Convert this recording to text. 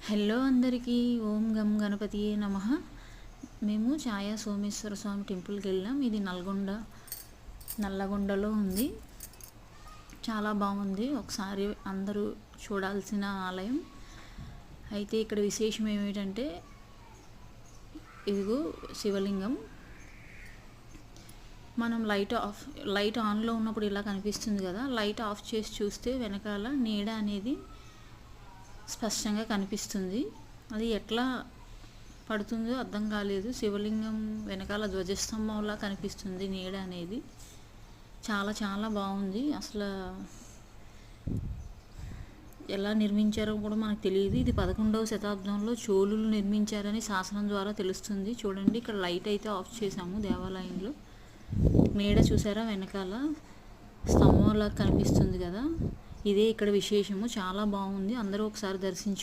Hello అందరికీ ఓం గం గణపతియే నమః. మేము ఛాయా సోమేశ్వర స్వామి టెంపుల్కి వెళ్ళాం. ఇది నల్లగొండలో ఉంది. చాలా బాగుంది, ఒకసారి అందరూ చూడాల్సిన ఆలయం. అయితే ఇక్కడ విశేషం ఏమిటంటే, ఇదిగో శివలింగం. మనం లైట్ ఆన్లో ఉన్నప్పుడు ఇలా కనిపిస్తుంది కదా, లైట్ ఆఫ్ చేసి చూస్తే వెనకాల నీడ అనేది స్పష్టంగా కనిపిస్తుంది. అది ఎట్లా పడుతుందో అర్థం కాలేదు. శివలింగం వెనకాల ధ్వజస్తంభంలా కనిపిస్తుంది నీడ అనేది. చాలా చాలా బాగుంది. అసలు ఎలా నిర్మించారో కూడా మనకు తెలియదు. ఇది 11వ శతాబ్దంలో చోళులు నిర్మించారని శాసనం ద్వారా తెలుస్తుంది. చూడండి, ఇక్కడ లైట్ అయితే ఆఫ్ చేసాము దేవాలయంలో. నీడ చూసారా, వెనకాల స్తంభంలా కనిపిస్తుంది కదా. ఇదే ఇక్కడ విశేషము. చాలా బాగుంది. అందరూ ఒకసారి దర్శించుకోండి.